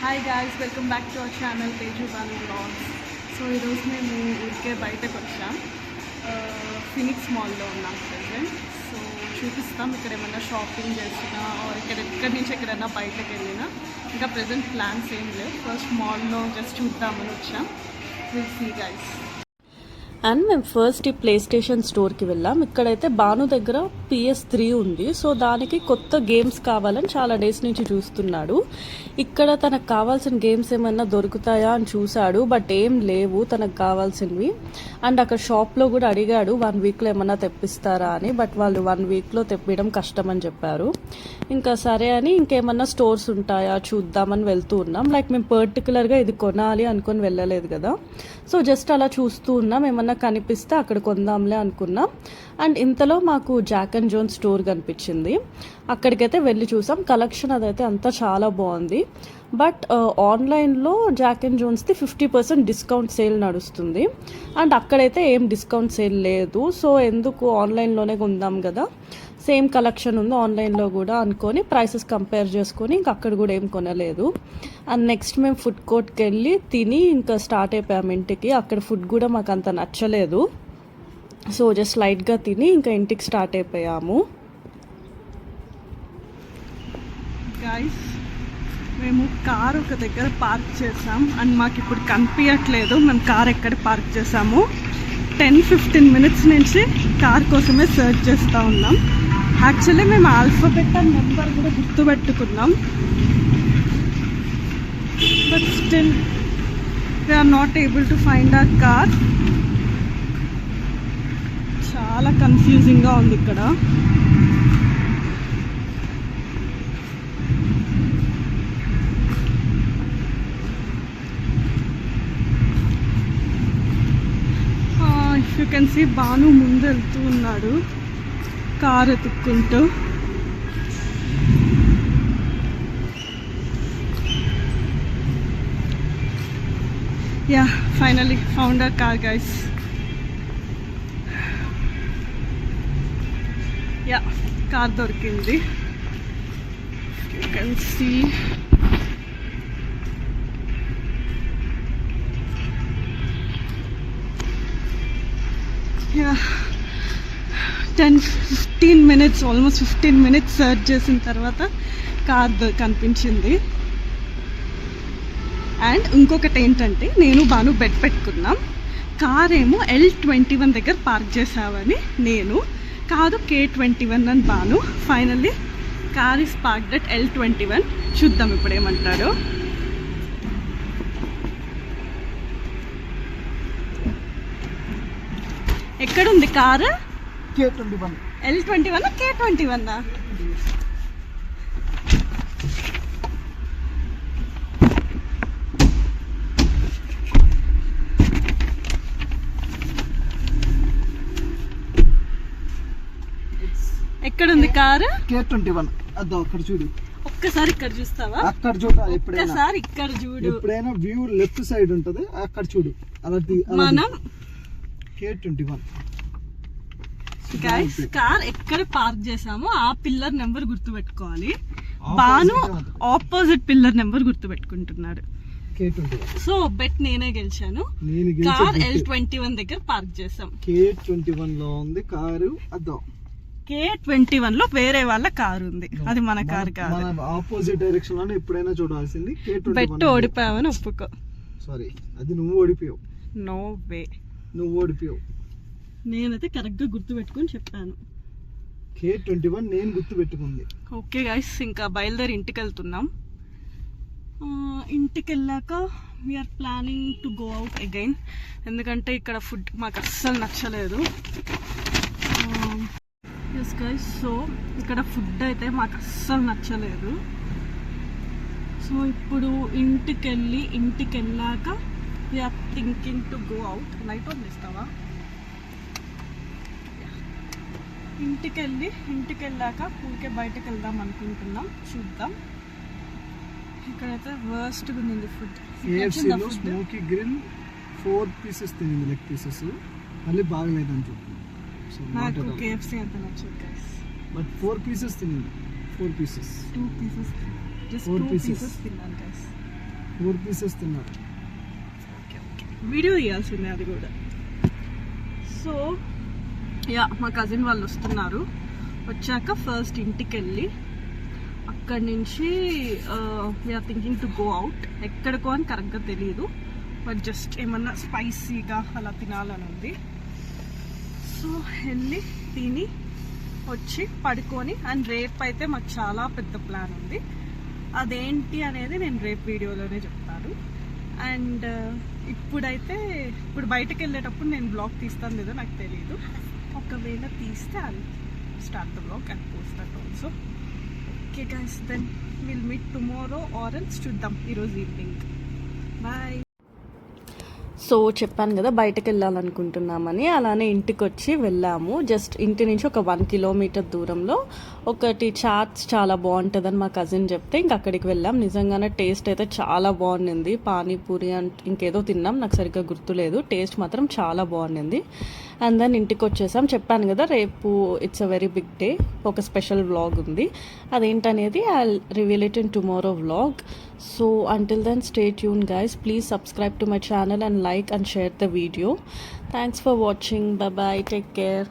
Hi guys, welcome back to our channel Teju Banu vlogs. So ఈరోజు మేము ఊరికే బయటకు వచ్చాం. ఫినిక్స్ మాల్లో ఉన్నాం ప్రెజెంట్. సో చూపిస్తాం ఇక్కడ ఏమన్నా షాపింగ్ చేసినా ఇక్కడి నుంచి ఎక్కడైనా బయటకు వెళ్ళినా. ఇంకా ప్రెజెంట్ ప్లాన్స్ ఏం లేవు. ఫస్ట్ మాల్లో జస్ట్ చూద్దామని వచ్చాం. Will see guys. అండ్ మేము ఫస్ట్ ఈ ప్లే స్టేషన్ స్టోర్కి వెళ్ళాం. ఇక్కడైతే బాను దగ్గర PS3 ఉంది. సో దానికి కొత్త గేమ్స్ కావాలని చాలా డేస్ నుంచి చూస్తున్నాడు. ఇక్కడ తనకు కావాల్సిన గేమ్స్ ఏమన్నా దొరుకుతాయా అని చూశాడు, బట్ ఏం లేవు తనకు కావాల్సినవి. అండ్ అక్కడ షాప్లో కూడా అడిగాడు 1 వీక్లో ఏమన్నా తెప్పిస్తారా అని, బట్ వాళ్ళు 1 వీక్లో తెప్పించడం కష్టం అని చెప్పారు. ఇంకా సరే అని ఇంకేమన్నా స్టోర్స్ ఉంటాయా చూద్దామని వెళ్తూ ఉన్నాం. లైక్ మేము పర్టికులర్గా ఇది కొనాలి అనుకొని వెళ్ళలేదు కదా. సో జస్ట్ అలా చూస్తూ ఉన్నాం, ఏమన్నా కనిపిస్తే అక్కడ కొందాంలే అనుకున్నాం. అండ్ ఇంతలో మాకు జాక్ అండ్ జోన్స్ స్టోర్ కనిపించింది. అక్కడికైతే వెళ్ళి చూసాం. కలెక్షన్ అదైతే అంతా చాలా బాగుంది. బట్ ఆన్లైన్లో జాక్ అండ్ జోన్స్ది 50% డిస్కౌంట్ సేల్ నడుస్తుంది. అండ్ అక్కడైతే ఏం డిస్కౌంట్ సేల్ లేదు. సో ఎందుకు ఆన్లైన్లోనే కొందాం కదా, సేమ్ కలెక్షన్ ఉంది ఆన్లైన్లో కూడా అనుకొని ప్రైసెస్ కంపేర్ చేసుకొని ఇంక అక్కడ కూడా ఏం కొనలేదు. అండ్ నెక్స్ట్ మేము ఫుడ్ కోర్ట్కి వెళ్ళి తిని ఇంకా స్టార్ట్ అయిపోయాము ఇంటికి. అక్కడ ఫుడ్ కూడా మాకు అంత నచ్చలేదు. సో జస్ట్ లైట్గా తిని ఇంకా ఇంటికి స్టార్ట్ అయిపోయాము. గైస్, మేము కార్ ఒక దగ్గర పార్క్ చేసాం. అండ్ మాకు ఇప్పుడు కనిపించట్లేదు మేము కార్ ఎక్కడ పార్క్ చేసాము. 10-15 మినిట్స్ నుంచి కార్ కోసమే సర్చ్ చేస్తూ ఉన్నాం. యాక్చువల్లీ మేము ఆల్ఫాబెట్ అండ్ నెంబర్ కూడా గుర్తుపెట్టుకున్నాం, but still we are not able to find our car. చాలా కన్ఫ్యూజింగ్గా ఉంది ఇక్కడ. If you can see Banu ముందు వెళ్తూ ఉన్నాడు కారు ఎత్తుక్కుంటూ. Yeah, finally found our car guys. Yeah, car దొరికింది. You can see yeah 10-15 minutes, almost 15 minutes search చేసిన తర్వాత కార్ కనిపించింది. అండ్ ఇంకొకటి ఏంటంటే, నేను బాను బెట్ పెట్టుకున్నాం. కార్ ఏమో L21 దగ్గర పార్క్ చేసావని నేను, కాదు K21 అని Banu. Finally car is parked at L21. చూద్దాం ఇప్పుడు ఏమంటాడు. ఎక్కడుంది కారు? K21. L21 K21. ఎక్కడుంది కారు? K21. అదో అక్కడ చూడు. ఒక్కసారి ఇక్కడ చూస్తావా? అక్కడ చూడు. ఎప్పుడైనా ఇక్కడ చూడు. ఎప్పుడైనా వ్యూ లెఫ్ట్ సైడ్ ఉంటది, అక్కడ చూడు. మనం K21 గైస్ కార్ ఎక్కడ పార్క్ చేసామో ఆ పిల్లర్ నెంబర్ గుర్తు పెట్టుకోవాలి. బాను ఆపోజిట్ పిల్లర్ నెంబర్ గుర్తు పెట్టుకుంటున్నాడు. K21. సో బెట్ నేనే గెలిచాను. కార్ L21 దగ్గర పార్క్ చేసాం. K21 లో ఉంది కారు. అదో K21 లో వేరే వాళ్ళ కారు ఉంది, అది మన కారు కాదు. మన ఆపోజిట్ డైరెక్షన్ లోనే ఎప్పుడైనా చూడాల్సింది. బెట్ ఓడిపోయావని ఒప్పుకో. సారీ, అది నువ్వు ఓడిపోయావు. నో వే, నువ్వు ఓడిపోయావు. నేనైతే కరెక్ట్గా గుర్తు పెట్టుకొని చెప్పాను. K21 నేను గుర్తు పెట్టుకుంది. ఓకే గైస్, ఇంకా బయలుదేరి ఇంటికి వెళ్తున్నాం. ఇంటికి వెళ్ళాక we are planning to go out again. ఎందుకంటే ఇక్కడ ఫుడ్ మాకు అస్సలు నచ్చలేదు. ఎస్ గైస్, సో ఇక్కడ ఫుడ్ అయితే మాకు అస్సలు నచ్చలేదు. సో ఇప్పుడు ఇంటికి వెళ్ళాక we are thinking to go out. Light on చేస్తావా? ఇంటికి వెళ్ళాక ఊరికే బయటకు వెళ్దాం అనుకుంటున్నాం. చూద్దాం. ఇక్కడైతే వర్స్ట్ ఉంది ఫుడ్. స్మోకీ గ్రిల్ 4 పీసెస్ తినింది, లెగ్ పీసెస్. మళ్ళీ బాగలేదని చెప్పి నాకు KFC అంత నచ్చదు గైస్. బట్ 4 పీసెస్ తినింది. 4 పీసెస్, 2 పీసెస్, జస్ట్ 2 పీసెస్ తిన్నాను గైస్. 4 పీసెస్ తిన్నారు. వీడియో తీయాల్సిందే అది కూడా. సో యా మా కజిన్ వాళ్ళు వస్తున్నారు. వచ్చాక ఫస్ట్ ఇంటికి వెళ్ళి అక్కడి నుంచి we're thinking to go out. ఎక్కడికో అని కరెక్ట్గా తెలియదు, బట్ జస్ట్ ఏమన్నా స్పైసీగా అలా తినాలని ఉంది. సో వెళ్ళి తిని వచ్చి పడుకొని, అండ్ రేపు అయితే మాకు చాలా పెద్ద ప్లాన్ ఉంది. అదేంటి అనేది నేను రేపు వీడియోలోనే చెప్తాను. అండ్ ఇప్పుడు బయటకు వెళ్ళేటప్పుడు నేను బ్లాగ్ తీస్తాను లేదో నాకు తెలియదు. ఒకవేళ తీస్తే అది start the blog and post that also. Okay guys, then will meet tomorrow or else చూద్దాం ఈరోజు ఈవినింగ్. బాయ్. సో చెప్పాను కదా బయటకు వెళ్ళాలనుకుంటున్నామని, అలానే ఇంటికి వచ్చి వెళ్ళాము. జస్ట్ ఇంటి నుంచి ఒక 1 కిలోమీటర్ దూరంలో ఒకటి చాట్స్ చాలా బాగుంటుందని మా కజిన్ చెప్తే ఇంక అక్కడికి వెళ్ళాం. నిజంగానే టేస్ట్ అయితే చాలా బాగుండింది. పానీపూరి అండ్ ఇంకేదో తిన్నాం, నాకు సరిగ్గా గుర్తులేదు. టేస్ట్ మాత్రం చాలా బాగుండింది. అండ్ దెన్ ఇంటికి వచ్చేసాం. చెప్పాను కదా రేపు it's a very big day, ఒక స్పెషల్ వ్లాగ్ ఉంది. అదేంటనేది I reveal it in tomorrow vlog. So until then, stay tuned guys. Please subscribe to my channel and like and share the video. Thanks for watching. Bye bye. Take care.